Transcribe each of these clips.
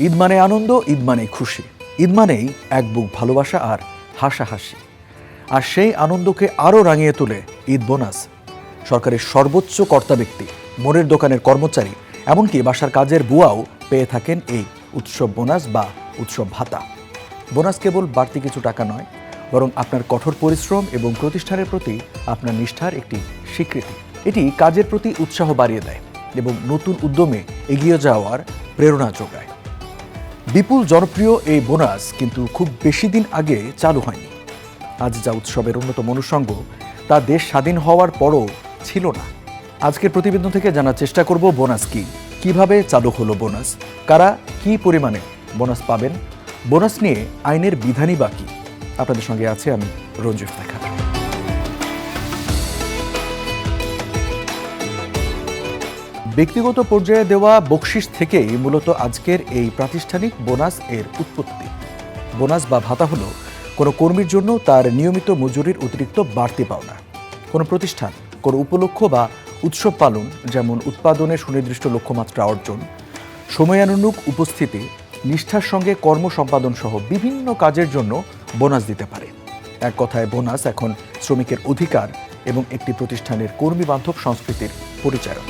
ঈদ মানে আনন্দ, ঈদ মানে খুশি, ঈদ মানেই এক বুক ভালোবাসা আর হাসাহাসি। আর সেই আনন্দকে আরও রাঙিয়ে তোলে ঈদ বোনাস। সরকারের সর্বোচ্চ কর্তা ব্যক্তি, মোড়ের দোকানের কর্মচারী, এমনকি বাসার কাজের বুয়াও পেয়ে থাকেন এই উৎসব বোনাস বা উৎসব ভাতা। বোনাস কেবল বাড়তি কিছু টাকা নয়, বরং আপনার কঠোর পরিশ্রম এবং প্রতিষ্ঠানের প্রতি আপনার নিষ্ঠার একটি স্বীকৃতি। এটি কাজের প্রতি উৎসাহ বাড়িয়ে দেয় এবং নতুন উদ্যমে এগিয়ে যাওয়ার প্রেরণা যোগায়। বিপুল জনপ্রিয় এই বোনাস কিন্তু খুব বেশি দিন আগে চালু হয়নি। আজ যা উৎসবের অন্যতম অনুষঙ্গ, তা দেশ স্বাধীন হওয়ার পরও ছিল না। আজকের প্রতিবেদন থেকে জানার চেষ্টা করব বোনাস কি, কিভাবে চালু হলো বোনাস, কারা কি পরিমাণে বোনাস পাবেন, বোনাস নিয়ে আইনের বিধানই বা কি। আপনাদের সঙ্গে আছে আমি রঞ্জু ইফতেখার। ব্যক্তিগত পর্যায়ে দেওয়া বকশিশ থেকেই মূলত আজকের এই প্রাতিষ্ঠানিক বোনাস এর উৎপত্তি। বোনাস বা ভাতা হলো কোনো কর্মীর জন্য তার নিয়মিত মজুরির অতিরিক্ত বাড়তি পাওনা। কোনো প্রতিষ্ঠান কোনো উপলক্ষ বা উৎসব পালন, যেমন উৎপাদনের সুনির্দিষ্ট লক্ষ্যমাত্রা অর্জন, সময়ানুরূপ উপস্থিতি, নিষ্ঠার সঙ্গে কর্ম সম্পাদন সহ বিভিন্ন কাজের জন্য বোনাস দিতে পারে। এক কথায় বোনাস এখন শ্রমিকের অধিকার এবং একটি প্রতিষ্ঠানের কর্মী বান্ধব সংস্কৃতির পরিচায়ক।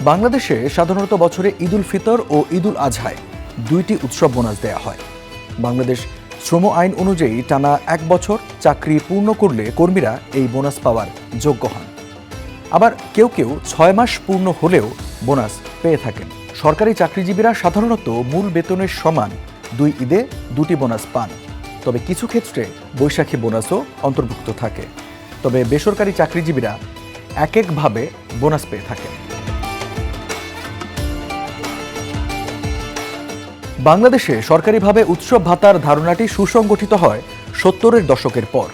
বাংলাদেশে সাধারণত বছরে ঈদ উল ফিতর ও ঈদ উল আজহায় দুইটি উৎসব বোনাস দেয়া হয়। বাংলাদেশ শ্রম আইন অনুযায়ী টানা 1 বছর চাকরি পূর্ণ করলে কর্মীরা এই বোনাস পাওয়ার যোগ্য হন। আবার কেউ কেউ 6 মাস পূর্ণ হলেও বোনাস পেয়ে থাকেন। সরকারি চাকরিজীবীরা সাধারণত মূল বেতনের সমান 2 ঈদে 2টি বোনাস পান, তবে কিছু ক্ষেত্রে বৈশাখী বোনাসও অন্তর্ভুক্ত থাকে। তবে বেসরকারি চাকরিজীবীরা এককভাবে বোনাস পেয়ে থাকেন। বাংলাদেশে সরকারিভাবে উৎসব ভাতার ধারণাটি সুসংগঠিত হয় 70-এর দশকের পর।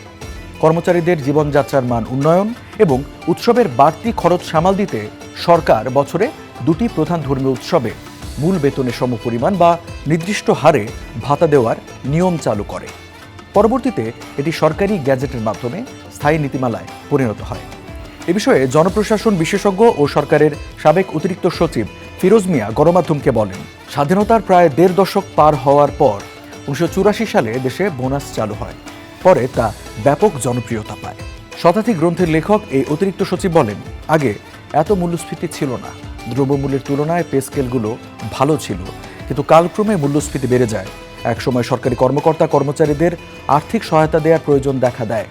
কর্মচারীদের জীবনযাত্রার মান উন্নয়ন এবং উৎসবের বাড়তি খরচ সামাল দিতে সরকার বছরে 2টি প্রধান ধর্মীয় উৎসবে মূল বেতনের সমপরিমাণ বা নির্দিষ্ট হারে ভাতা দেওয়ার নিয়ম চালু করে। পরবর্তীতে এটি সরকারি গ্যাজেটের মাধ্যমে স্থায়ী নীতিমালায় পরিণত হয়। এ বিষয়ে জনপ্রশাসন বিশেষজ্ঞ ও সরকারের সাবেক অতিরিক্ত সচিব ফিরোজ মিয়া গণমাধ্যমকে বলেন, স্বাধীনতার প্রায় 1.5 দশক পার হওয়ার পর 1984 সালে দেশে বোনাস চালু হয়। পরে তা ব্যাপক জনপ্রিয়তা পায়। শতাধিক গ্রন্থের লেখক এই অতিরিক্ত সচিব বলেন, আগে এত মূল্যস্ফীতি ছিল না, দ্রব্যমূল্যের তুলনায় পে স্কেলগুলো ভালো ছিল, কিন্তু কালক্রমে মূল্যস্ফীতি বেড়ে যায়। একসময় সরকারি কর্মকর্তা কর্মচারীদের আর্থিক সহায়তা দেওয়ার প্রয়োজন দেখা দেয়।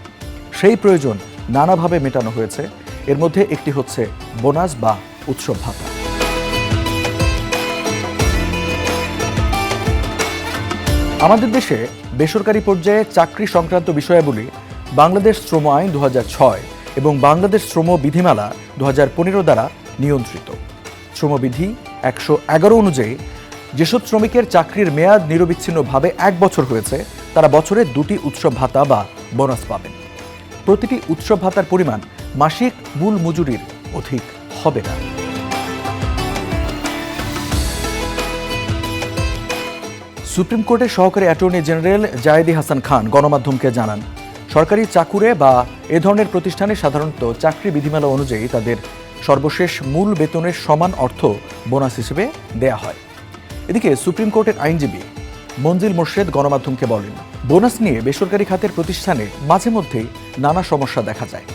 সেই প্রয়োজন নানাভাবে মেটানো হয়েছে। এর মধ্যে একটি হচ্ছে বোনাস বা উৎসব ভাতা। আমাদের দেশে বেসরকারি পর্যায়ে চাকরি সংক্রান্ত বিষয়াবলী বাংলাদেশ শ্রম আইন 2006 এবং বাংলাদেশ শ্রম বিধিমালা 2015 দ্বারা নিয়ন্ত্রিত। শ্রমবিধি 111 অনুযায়ী যেসব শ্রমিকের চাকরির মেয়াদ নিরবিচ্ছিন্নভাবে 1 বছর হয়েছে, তারা বছরে 2টি উৎসব ভাতা বা বোনাস পাবেন। প্রতিটি উৎসব ভাতার পরিমাণ মাসিক মূল মজুরির অধিক হবে না। সুপ্রিম কোর্টের সহকারী অ্যাটর্নি জেনারেল জায়েদী হাসান খান গণমাধ্যমকে জানান, সরকারি চাকুরে বা এ ধরনের প্রতিষ্ঠানে সাধারণত চাকরি বিধিমালা অনুযায়ী তাদের সর্বশেষ মূল বেতনের সমান অর্থ বোনাস হিসেবে দেয়া হয়। এদিকে সুপ্রিম কোর্টের আইনজীবী মঞ্জিল মোর্শেদ গণমাধ্যমকে বলেন, বোনাস নিয়ে বেসরকারি খাতের প্রতিষ্ঠানে মাঝে মধ্যেই নানা সমস্যা দেখা যায়,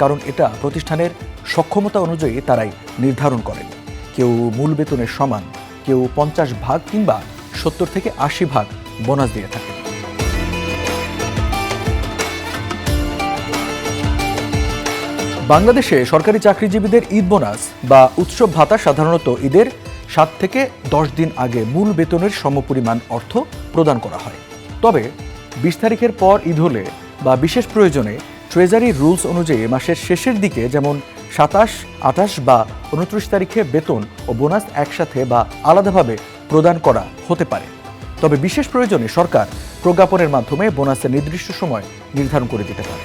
কারণ এটা প্রতিষ্ঠানের সক্ষমতা অনুযায়ী তারাই নির্ধারণ করেন। কেউ মূল বেতনের সমান, কেউ 50% কিংবা 70 থেকে 80% বোনাস দিয়ে থাকে। বাংলাদেশে সরকারি চাকরিজীবীদের ঈদ বোনাস বা উৎসব ভাতা সাধারণত ঈদের 7 থেকে 10 দিন আগে মূল বেতনের সমপরিমাণ অর্থ প্রদান করা হয়। তবে 20 তারিখের পর ঈদ হলে বা বিশেষ প্রয়োজনে ট্রেজারি রুলস অনুযায়ী মাসের শেষের দিকে, যেমন 27, 28 বা 29 তারিখে বেতন ও বোনাস একসাথে বা আলাদাভাবে প্রদান করা হতে পারে। তবে বিশেষ প্রয়োজনে সরকার প্রজ্ঞাপনের মাধ্যমে বোনাসের নির্দিষ্ট সময় নির্ধারণ করে দিতে পারে।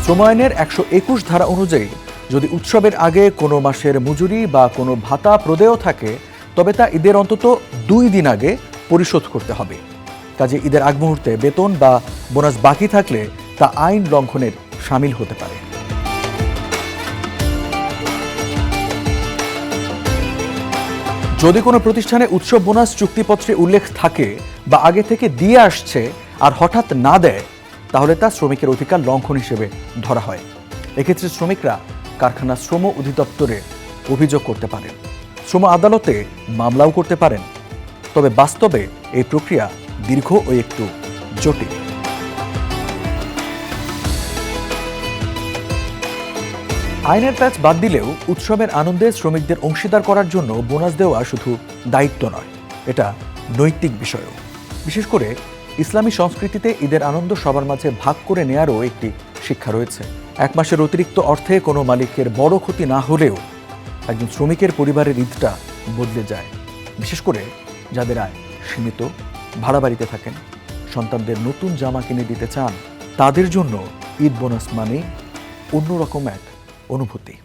শ্রম আইনের 121 ধারা অনুযায়ী যদি উৎসবের আগে কোনো মাসের মজুরি বা কোনো ভাতা প্রদেয় থাকে, তবে তা ঈদের অন্তত 2 দিন আগে পরিশোধ করতে হবে। কাজে ঈদের আগ মুহূর্তে বেতন বা বোনাস বাকি থাকলে তা আইন লঙ্ঘনের শামিল হতে পারে। যদি কোনো প্রতিষ্ঠানে উৎসব বোনাস চুক্তিপত্রে উল্লেখ থাকে বা আগে থেকে দিয়ে আসছে আর হঠাৎ না দেয়, তাহলে তা শ্রমিকের অধিকার লঙ্ঘন হিসেবে ধরা হয়। এক্ষেত্রে শ্রমিকরা কারখানা শ্রম অধিদপ্তরে অভিযোগ করতে পারেন, শ্রম আদালতে মামলাও করতে পারেন। তবে বাস্তবে এই প্রক্রিয়া দীর্ঘ ও একটু জটিল। আইনের প্যাচ বাদ দিলেও উৎসবের আনন্দে শ্রমিকদের অংশীদার করার জন্য বোনাস দেওয়া শুধু দায়িত্ব নয়, এটা নৈতিক বিষয়ও। বিশেষ করে ইসলামী সংস্কৃতিতে ঈদের আনন্দ সবার মাঝে ভাগ করে নেয়ারও একটি শিক্ষা রয়েছে। এক মাসের অতিরিক্ত অর্থে কোনো মালিকের বড় ক্ষতি না হলেও একজন শ্রমিকের পরিবারের ঈদটা বদলে যায়। বিশেষ করে যাদের আয় সীমিত, ভাড়া বাড়িতে থাকেন, সন্তানদের নতুন জামা কিনে দিতে চান, তাদের জন্য ঈদ বোনাস মানে অন্যরকম এক অনুভূতি।